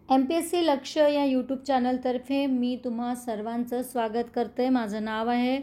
MPSC लक्ष्य या YouTube चॅनलतर्फे मी तुम्हा सर्वांचं स्वागत करते. माझं नाव आहे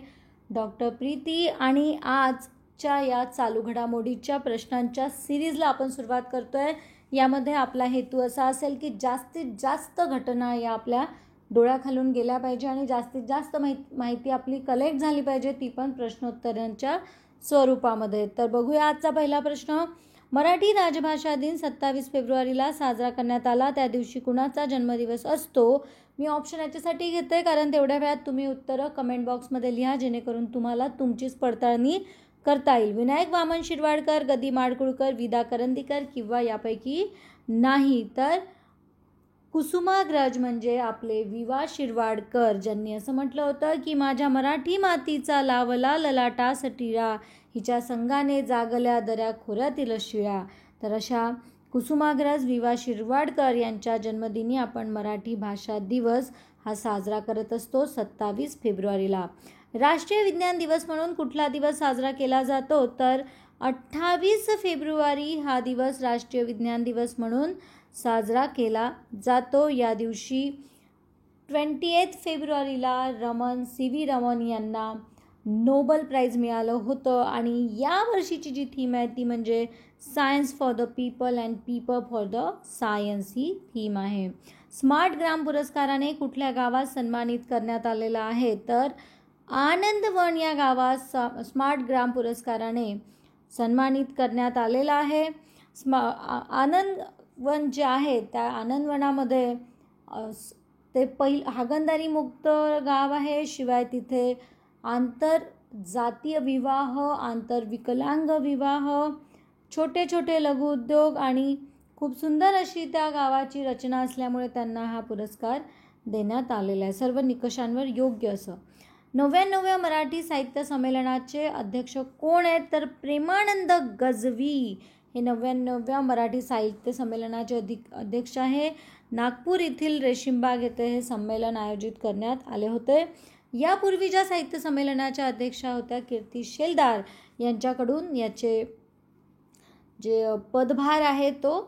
डॉक्टर प्रीती आणि आजच्या या चालू घडामोडीच्या प्रश्नांच्या सिरीजला आपण सुरुवात करतोय. यामध्ये आपला हेतू असा असेल की जास्तीत जास्त घटना या आपल्या डोळ्याखालून गेल्या पाहिजे आणि जास्तीत जास्त माहिती आपली कलेक्ट झाली पाहिजे, ती पण प्रश्नोत्तरांच्या स्वरूपामध्ये. तर बघूया आजचा पहिला प्रश्न. मराठी राजभाषा दिन 27 फेब्रुवारीला साजरा करण्यात आला. त्या दिवशी कुणाचा जन्मदिवस असतो? मी ऑप्शन याच्यासाठी घेते कारण तेवढ्या वेळात तुम्ही उत्तरं कमेंट बॉक्समध्ये लिहा, जेणेकरून तुम्हाला तुमचीच पडताळणी करता येईल. विनायक वामन शिरवाडकर, गदी माडगुळकर, विदा करंदीकर किंवा यापैकी नाही. तर कुसुमाग्रज म्हणजे आपले विवा शिरवाडकर, ज्यांनी असं म्हटलं होतं की माझ्या मराठी मातीचा लावला ललाटास टिळा, हिच्या संगाने जागल्या दऱ्या खोऱ्यातील शिळा. तर अशा कुसुमाग्रज विवा शिरवाडकर यांच्या जन्मदिनी आपण मराठी भाषा दिवस हा साजरा करत असतो 27 फेब्रुवारीला. राष्ट्रीय विज्ञान दिवस म्हणून कुठला दिवस साजरा केला जातो? तर 28 फेब्रुवारी हा दिवस राष्ट्रीय विज्ञान दिवस म्हणून साजरा केला जातो. या दिवशी 28 फेब्रुवारीला CV रमन यांना नोबल प्राईज मिळालं होतं आणि या वर्षीची जी थीम आहे ती म्हणजे science for the people and people for the science he theme आहे. स्मार्ट ग्राम पुरस्काराने कुठल्या गावात सन्मानित करण्यात आलेला आहे? तर आनंदवन या गावात स्मार्ट ग्राम पुरस्काराने सन्मानित करण्यात आलेला आहे. आनंदवन जे आहे त्या आनंदवनामध्ये ते हागणदारी मुक्त गाव आहे. शिवाय तिथे आंतरजातीय विवाह, आंतरविकलांग विवाह, छोटे छोटे लघुउद्योग आणि खूप सुंदर अशी त्या गावाची रचना असल्यामुळे त्यांना हा पुरस्कार देण्यात आलेला आहे, सर्व निकषांवर योग्य असं. 99व्या मराठी साहित्य संमेलनाचे अध्यक्ष कोण आहेत? तर प्रेमानंद गजवी हे 99व्या मराठी साहित्य संमेलनाचे अध्यक्ष आहे. नागपूर येथील रेशीमबाग येथे हे संमेलन आयोजित करण्यात आले होते. यापूर्वी ज्या साहित्य संमेलनाच्या अध्यक्षा होत्या कीर्ती शेलदार, यांच्याकडून याचे जे पदभार आहे तो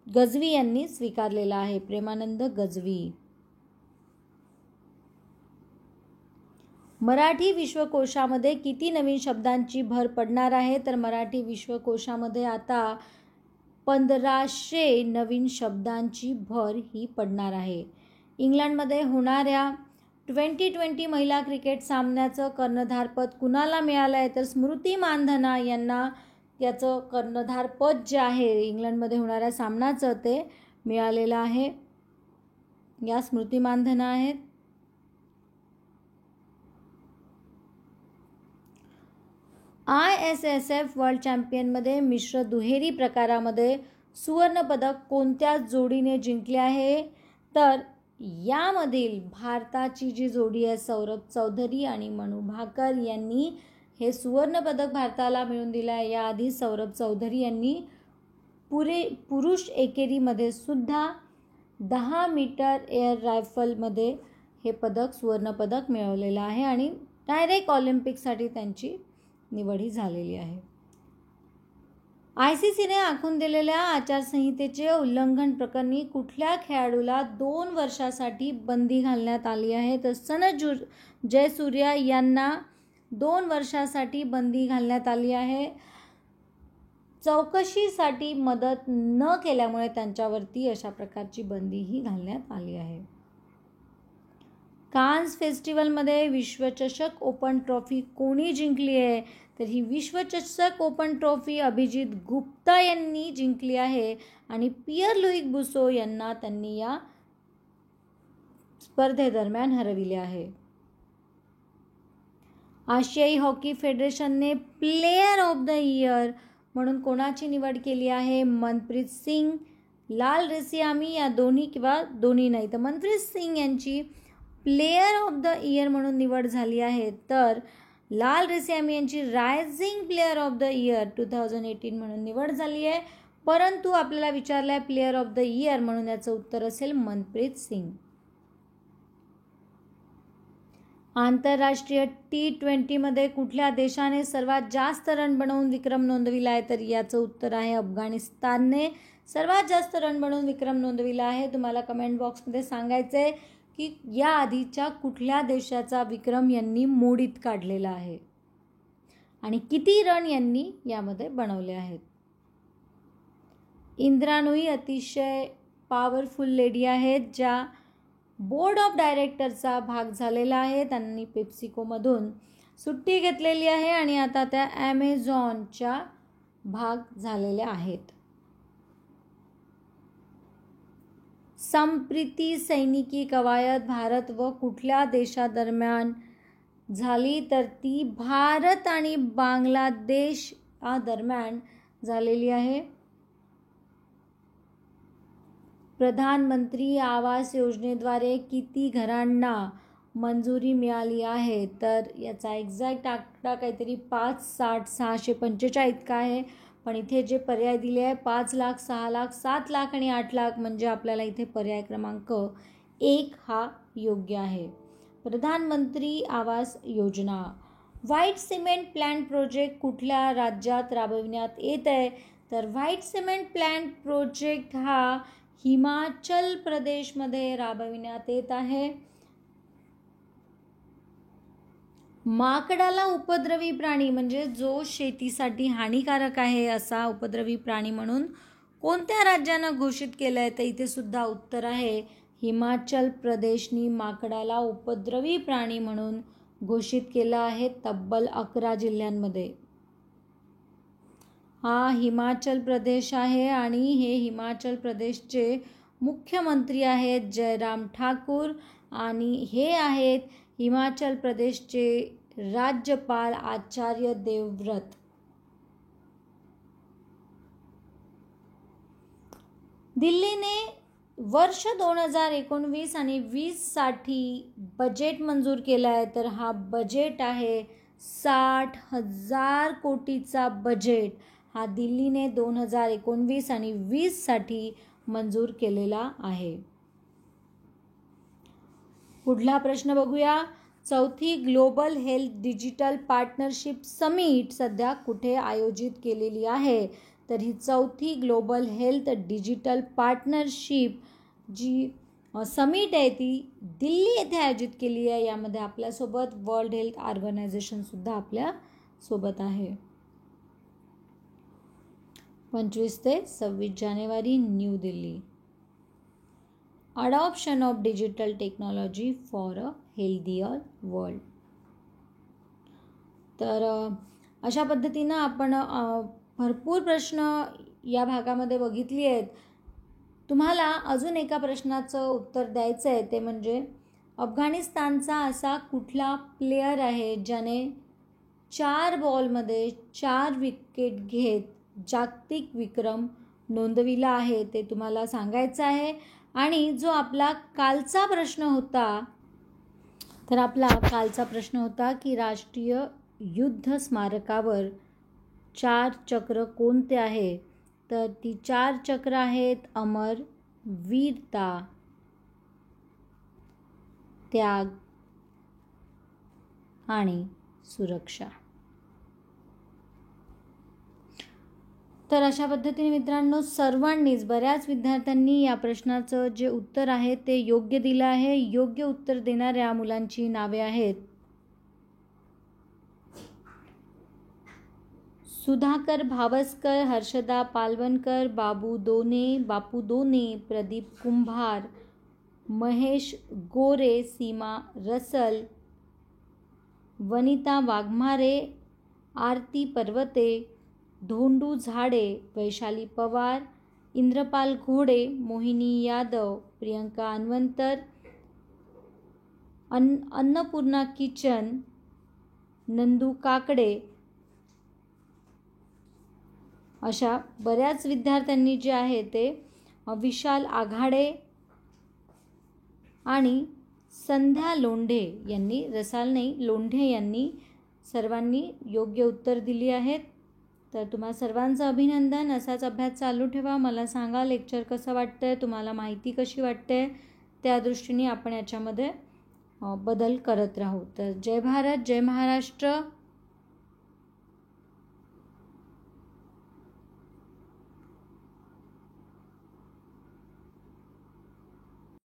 गजवी यांनी स्वीकारलेला आहे, प्रेमानंद गजवी. मराठी विश्वकोशामध्ये किती नवीन शब्दांची भर पडणार आहे? तर मराठी विश्वकोशामध्ये आता 1500 नवीन शब्दांची भर ही पडणार आहे. इंग्लंडमध्ये होणाऱ्या 2020 महिला क्रिकेट सामन्याचं कर्णधारपद कुणाला मिळालं आहे? तर स्मृती मानधना यांना याचं कर्णधारपद जे आहे इंग्लंडमध्ये होणाऱ्या सामन्याचं ते मिळालेलं आहे. या स्मृती मानधना आहेत. ISSF वर्ल्ड चॅम्पियनमध्ये मिश्र दुहेरी प्रकारामध्ये सुवर्णपदक कोणत्या जोडीने जिंकले आहे? तर यामधील भारताची जी जोडी आहे सौरभ चौधरी आणि मनू भाकर यांनी हे सुवर्णपदक भारताला मिळवून दिलं आहे. याआधी सौरभ चौधरी यांनी पुरुष एकेरीमध्ये सुद्धा 10 मीटर एअर रायफलमध्ये हे सुवर्णपदक मिळवलेलं आहे आणि डायरेक्ट ऑलिम्पिकसाठी त्यांची निवड झालेली आहे. ICCने आखून दिलेल्या आचारसंहितेचे उल्लंघन प्रकरणी कुठल्या खेळाडूला 2 वर्षासाठी बंदी घालण्यात आली आहे? तर सनथ जयसूर्या यांना 2 वर्षासाठी बंदी घालण्यात आली आहे. चौकशीसाठी मदत न केल्यामुळे त्यांच्यावरती अशा प्रकारची बंदीही घालण्यात आली आहे. कान्स फेस्टिवलमध्ये विश्वचषक ओपन ट्रॉफी कोणी जिंकली आहे? तर ही विश्वचषक ओपन ट्रॉफी अभिजित गुप्ता यांनी जिंकली आहे आणि पियर लुईक बुसो यांना त्यांनी या स्पर्धेदरम्यान हरविले आहे. आशियाई हॉकी फेडरेशनने प्लेयर ऑफ द इयर म्हणून कोणाची निवड केली आहे? मनप्रीत सिंग, लाल रेसियामी या दोन्ही किंवा दोन्ही नाही. तर मनप्रीत सिंग यांची प्लेयर ऑफ द इयर म्हणून निवड झाली आहे. तर लाल रेसियामी यांची rising player of the year 2018 म्हणून निवड झाली आहे. परंतु आपल्याला विचारलं आहे प्लेयर ऑफ द इयर म्हणून, याचं उत्तर असेल मनप्रीत सिंग. आंतरराष्ट्रीय T20मध्ये कुठल्या देशाने सर्वात जास्त रन बनवून विक्रम नोंदविला आहे? तर याचं उत्तर आहे अफगाणिस्तानने. सर्वात जास्त रन बनवून विक्रम नोंदविला आहे? तुम्हाला कमेंट बॉक्समध्ये सांगायचं आहे की या आधीच्या कुठल्या देशाचा विक्रम यांनी मोडीत काढलेला आहे आणि किती रन यांनी यामध्ये बनवले आहेत. इंदिरा नूई अतिशय पॉवरफुल लेडी आहेत, ज्या बोर्ड ऑफ डायरेक्टरचा भाग झालेला आहे. त्यांनी पेप्सिकोमधून सुट्टी घेतलेली आहे आणि आता त्या ॲमेझॉनच्या भाग झालेल्या आहेत. संप्रीती सैनिकी कवायत भारत व कुठल्या देशादरम्यान झाली? तर ती भारत आणि बांगलादेश दरम्यान झालेली आहे. प्रधानमंत्री आवास योजनेद्वारे किती घरांना मंजुरी मिळाली आहे? तर याचा एक्झॅक्ट आकडा काहीतरी 5, 60, 645 इतका आहे. पण इथे जे पर्याय दिले आहे 5 लाख, 6 लाख, 7 लाख आणि 8 लाख, म्हणजे आपल्याला इथे पर्याय क्रमांक 1 हा योग्य आहे. प्रधानमंत्री Awas Yojana. White cement plant project कुठल्या राज्यात राबविण्यात येत आहे? तर व्हाईट सिमेंट प्लांट प्रोजेक्ट हा हिमाचल प्रदेशमध्ये राबविण्यात येत आहे. माकडाला उपद्रवी प्राणी म्हणजे जो शेतीसाठी हानिकारक आहे असा उपद्रवी प्राणी म्हणून कोणत्या राज्यानं घोषित केलं आहे? तर इथे सुद्धा उत्तर आहे हिमाचल प्रदेशनी माकडाला उपद्रवी प्राणी म्हणून घोषित केलं आहे तब्बल 11 जिल्ह्यांमध्ये. हा हिमाचल प्रदेश आहे आणि हे हिमाचल प्रदेशचे मुख्यमंत्री आहेत जयराम ठाकूर आणि हे आहेत हिमाचल प्रदेशचे राज्यपाल आचार्य देवव्रत. दिल्लीने वर्ष 2019 आणि 20 साठी बजेट मंजूर केला आहे. तर हा बजेट आहे 60,000 कोटीचा बजेट हा दिल्लीने 2019 आणि 20 साठी मंजूर केलेला आहे. पुढला प्रश्न बघूया. चौथी global health digital partnership summit सध्या कुठे आयोजित केलेली आहे? तर ही चौथी ग्लोबल हेल्थ डिजिटल पार्टनरशिप जी समिट आहे ती दिल्ली येथे आयोजित केली आहे. यामध्ये आपल्यासोबत वर्ल्ड हेल्थ ऑर्गनायझेशन सुद्धा आपल्यासोबत आहे. 25 ते 26 जानेवारी New Delhi. Adoption of digital technology for a healthier world. तर अशा पद्धतीनं आपण भरपूर प्रश्न या भागामध्ये बघितली आहेत. तुम्हाला अजून एका प्रश्नाचं उत्तर द्यायचं आहे ते म्हणजे अफगाणिस्तानचा असा कुठला प्लेयर आहे ज्याने 4 बॉलमध्ये 4 विकेट घेत जागतिक विक्रम नोंदविला आहे ते तुम्हाला सांगायचं आहे. आणि जो आपला कालचा प्रश्न होता तर आपला कालचा प्रश्न होता की राष्ट्रीय युद्ध स्मारकावर 4 चक्र कोणते आहे? तर ती 4 चक्र आहेत अमर, वीरता, त्याग आणि सुरक्षा. तर अशा पद्धतीने मित्रांनो सर्वांनीच बऱ्याच विद्यार्थ्यांनी या प्रश्नाचं जे उत्तर आहे ते योग्य दिलं आहे. योग्य उत्तर देणाऱ्या मुलांची नावे आहेत सुधाकर भावस्कर, हर्षदा पालवणकर, बापू दोने, प्रदीप कुंभार, महेश गोरे, सीमा रसल, वनिता वाघमारे, आरती पर्वते, धोंडू झाडे, वैशाली पवार, इंद्रपाल घोडे, मोहिनी यादव, प्रियंका अन्वंतर, अन्नपूर्णा किचन, नंदू काकडे, अशा बऱ्याच विद्यार्थ्यांनी जे आहे ते विशाल आघाडे आणि संध्या लोंढे यांनी लोंढे यांनी सर्वांनी योग्य उत्तर दिली आहेत. तर तुम्हा सर्वांचं अभिनंदन. असाच अभ्यास चालू ठेवा. मला सांगा लेक्चर कसं वाटतंय, तुम्हाला माहिती कशी वाटते, त्या दृष्टीने आपण याच्यामध्ये बदल करत राहू. तर जय भारत, जय महाराष्ट्र.